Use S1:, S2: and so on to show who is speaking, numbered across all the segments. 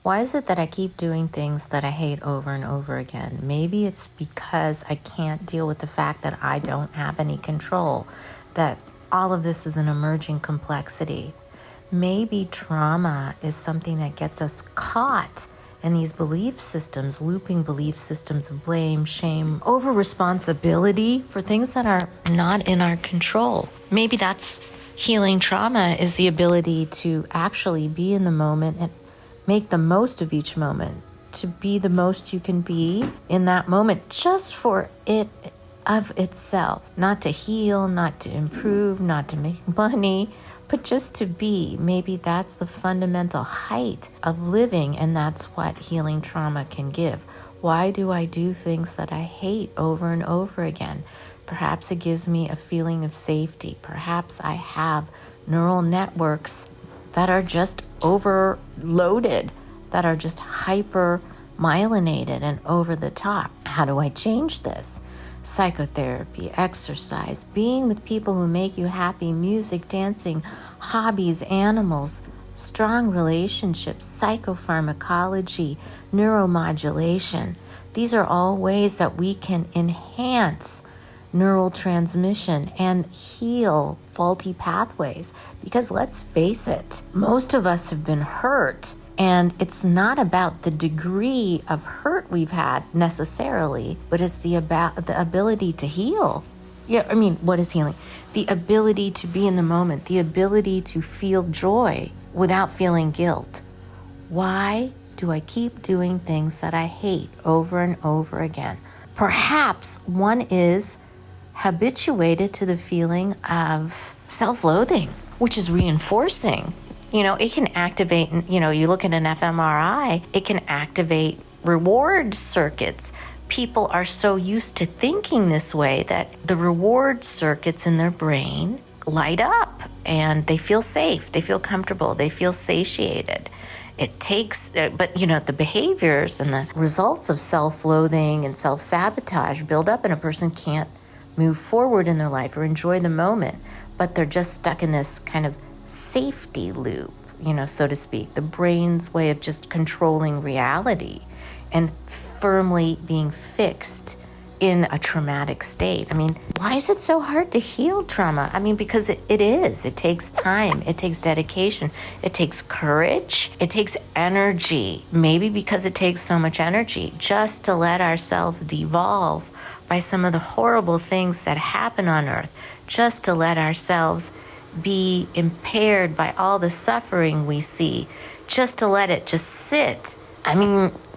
S1: Why is it that I keep doing things that I hate over and over again? Maybe it's because I can't deal with the fact that I don't have any control, that all of this is an emerging complexity. Maybe trauma is something that gets us caught in these belief systems, looping belief systems of blame, shame, over responsibility for things that are not in our control. Maybe that's healing trauma, is the ability to actually be in the moment and make the most of each moment, to be the most you can be in that moment, just for it of itself. Not to heal, not to improve, not to make money, but just to be. Maybe that's the fundamental height of living, and that's what healing trauma can give. Why do I do things that I hate over and over again? Perhaps it gives me a feeling of safety. Perhaps I have neural networks that are just overloaded, that are just hyper myelinated and over the top. How do I change this? Psychotherapy, exercise, being with people who make you happy, music, dancing, hobbies, animals, strong relationships, psychopharmacology, neuromodulation. These are all ways that we can enhance neural transmission and heal faulty pathways. Because let's face it, most of us have been hurt, and it's not about the degree of hurt we've had necessarily, but it's the ability to heal. What is healing? The ability to be in the moment, the ability to feel joy without feeling guilt. Why do I keep doing things that I hate over and over again? Perhaps one is habituated to the feeling of self-loathing, which is reinforcing. It can activate, you look at an fMRI, it can activate reward circuits. People are so used to thinking this way that the reward circuits in their brain light up and they feel safe, they feel comfortable, they feel satiated. It takes, but the behaviors and the results of self-loathing and self-sabotage build up, and a person can't move forward in their life or enjoy the moment, but they're just stuck in this kind of safety loop, so to speak, the brain's way of just controlling reality and firmly being fixed in a traumatic state. Why is it so hard to heal trauma? Because it is. It takes time. It takes dedication. It takes courage. It takes energy. Maybe because it takes so much energy just to let ourselves devolve by some of the horrible things that happen on earth, just to let ourselves be impaired by all the suffering we see, just to let it just sit.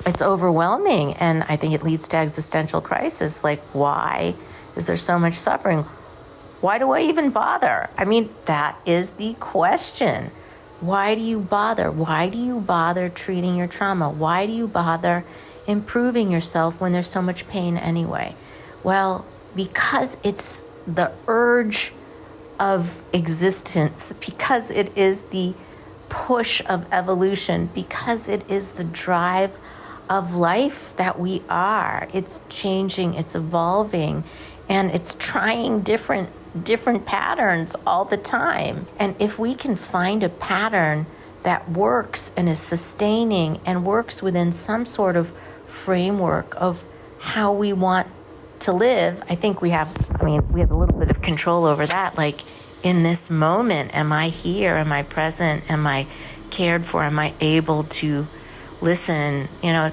S1: It's overwhelming, and I think it leads to existential crisis. Like, why is there so much suffering? Why do I even bother? That is the question. Why do you bother? Why do you bother treating your trauma? Why do you bother improving yourself when there's so much pain anyway? Well, because it's the urge of existence, because it is the push of evolution, because it is the drive of life that we are. It's changing, it's evolving, and it's trying different patterns all the time. And if we can find a pattern that works and is sustaining and works within some sort of framework of how we want to live, I think we have a little bit of control over that. Like, in this moment, am I here? Am I present? Am I cared for? Am I able to listen?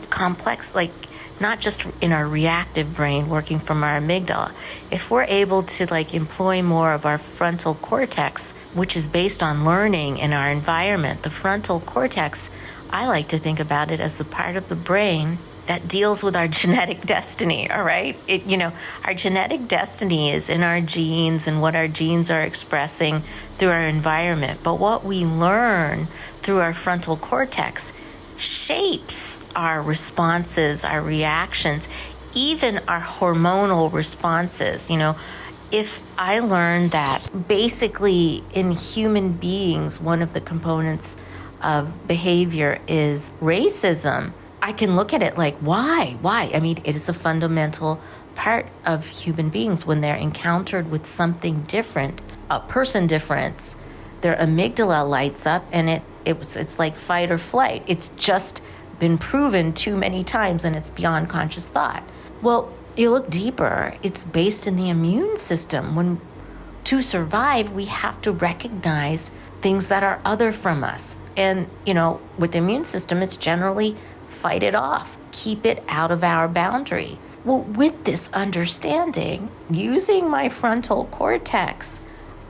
S1: Complex, like not just in our reactive brain working from our amygdala. If we're able to employ more of our frontal cortex, which is based on learning in our environment, the frontal cortex, I like to think about it as the part of the brain that deals with our genetic destiny, all right? Our genetic destiny is in our genes and what our genes are expressing through our environment. But what we learn through our frontal cortex shapes our responses, our reactions, even our hormonal responses. If I learn that basically in human beings, one of the components of behavior is racism, I can look at it like, why? It is a fundamental part of human beings. When they're encountered with something different, a person difference, their amygdala lights up, and it's like fight or flight. It's just been proven too many times and it's beyond conscious thought. Well, you look deeper, it's based in the immune system. When to survive, we have to recognize things that are other from us. And, with the immune system, it's generally fight it off, keep it out of our boundary. Well, with this understanding, using my frontal cortex,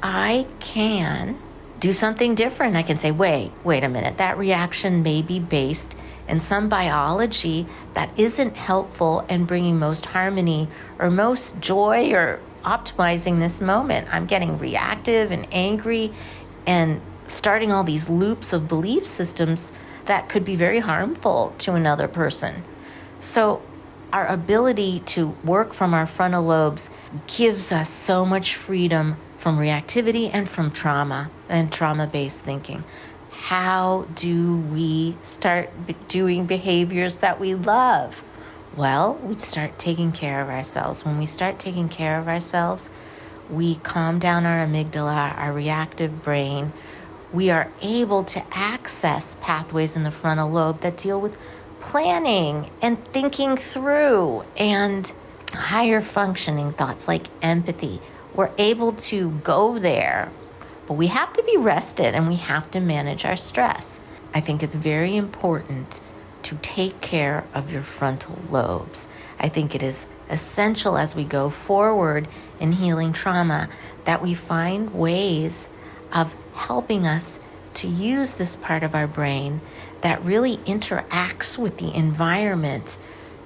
S1: I can do something different. I can say, wait a minute, that reaction may be based in some biology that isn't helpful and bringing most harmony or most joy or optimizing this moment. I'm getting reactive and angry and starting all these loops of belief systems that could be very harmful to another person. So our ability to work from our frontal lobes gives us so much freedom from reactivity and from trauma and trauma-based thinking. How do we start doing behaviors that we love? Well, we start taking care of ourselves. When we start taking care of ourselves, we calm down our amygdala, our reactive brain. We are able to access pathways in the frontal lobe that deal with planning and thinking through and higher functioning thoughts like empathy. We're able to go there, but we have to be rested and we have to manage our stress. I think it's very important to take care of your frontal lobes. I think it is essential as we go forward in healing trauma that we find ways of helping us to use this part of our brain that really interacts with the environment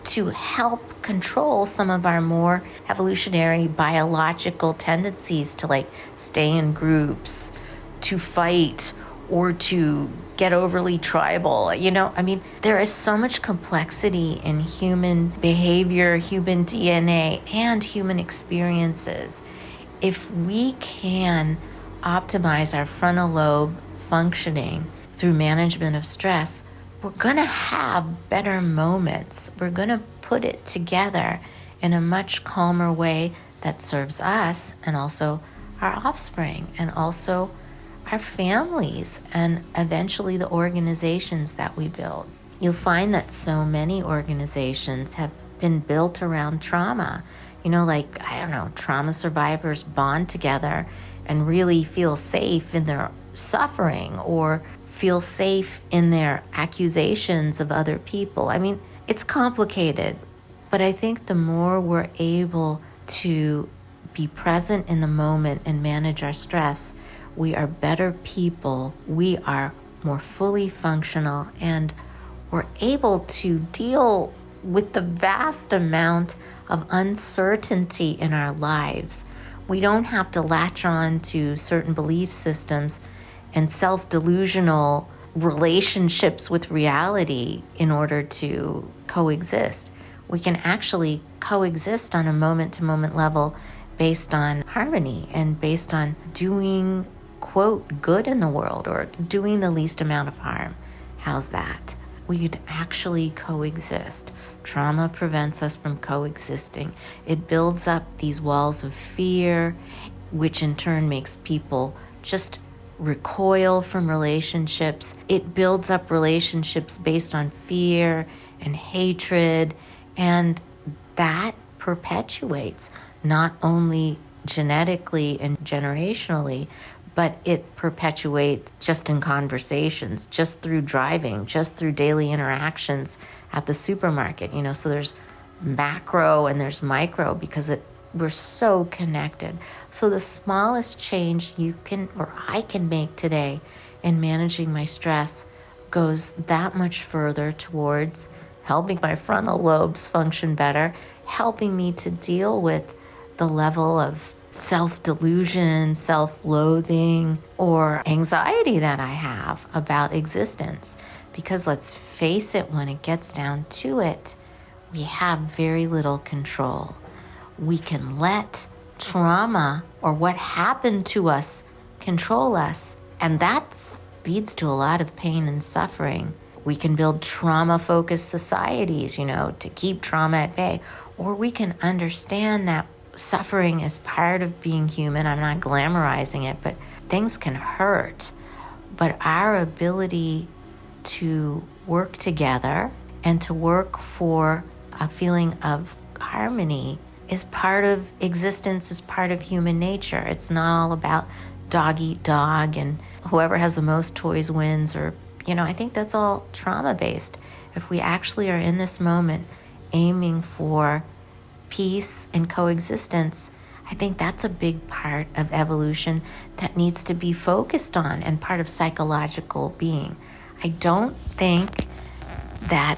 S1: to help control some of our more evolutionary biological tendencies to stay in groups, to fight, or to get overly tribal. There is so much complexity in human behavior, human DNA, and human experiences. If we can optimize our frontal lobe functioning through management of stress, we're going to have better moments. We're going to put it together in a much calmer way that serves us and also our offspring and also our families and eventually the organizations that we build. You'll find that so many organizations have been built around trauma. Trauma survivors bond together and really feel safe in their suffering or feel safe in their accusations of other people. It's complicated, but I think the more we're able to be present in the moment and manage our stress, we are better people, we are more fully functional, and we're able to deal with the vast amount of uncertainty in our lives. We don't have to latch on to certain belief systems and self-delusional relationships with reality in order to coexist. We can actually coexist on a moment-to-moment level based on harmony and based on doing, quote, good in the world or doing the least amount of harm. How's that? We could actually coexist. Trauma prevents us from coexisting. It builds up these walls of fear, which in turn makes people just recoil from relationships. It builds up relationships based on fear and hatred, and that perpetuates not only genetically and generationally, but it perpetuates just in conversations, just through driving, just through daily interactions at the supermarket. So there's macro and there's micro because we're so connected. So the smallest change you can or I can make today in managing my stress goes that much further towards helping my frontal lobes function better, helping me to deal with the level of self-delusion, self-loathing, or anxiety that I have about existence. Because let's face it, when it gets down to it, we have very little control. We can let trauma or what happened to us control us, and that leads to a lot of pain and suffering. We can build trauma-focused societies, to keep trauma at bay, or we can understand that suffering is part of being human. I'm not glamorizing it, but things can hurt. But our ability to work together and to work for a feeling of harmony is part of existence, is part of human nature. It's not all about dog eat dog and whoever has the most toys wins, or, I think that's all trauma based. If we actually are in this moment aiming for peace and coexistence, I think that's a big part of evolution that needs to be focused on and part of psychological being. I don't think that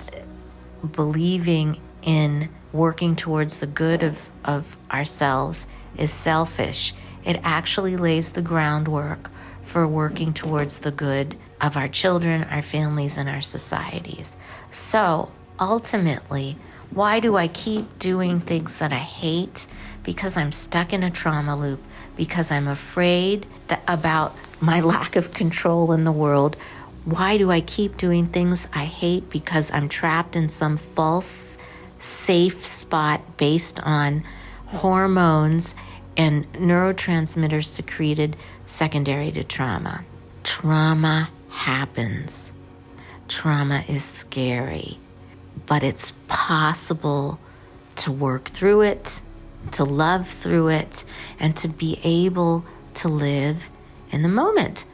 S1: believing in working towards the good of ourselves is selfish. It actually lays the groundwork for working towards the good of our children, our families, and our societies. So ultimately, why do I keep doing things that I hate? Because I'm stuck in a trauma loop, because I'm afraid about my lack of control in the world. Why do I keep doing things I hate? Because I'm trapped in some false safe spot based on hormones and neurotransmitters secreted secondary to trauma. Trauma happens. Trauma is scary, but it's possible to work through it, to love through it, and to be able to live in the moment.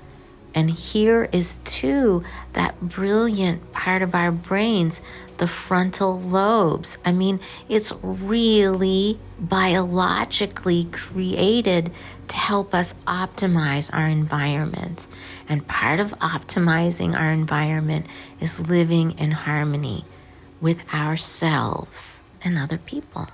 S1: And here is too that brilliant part of our brains, the frontal lobes. I mean, it's really biologically created to help us optimize our environment. And part of optimizing our environment is living in harmony with ourselves and other people.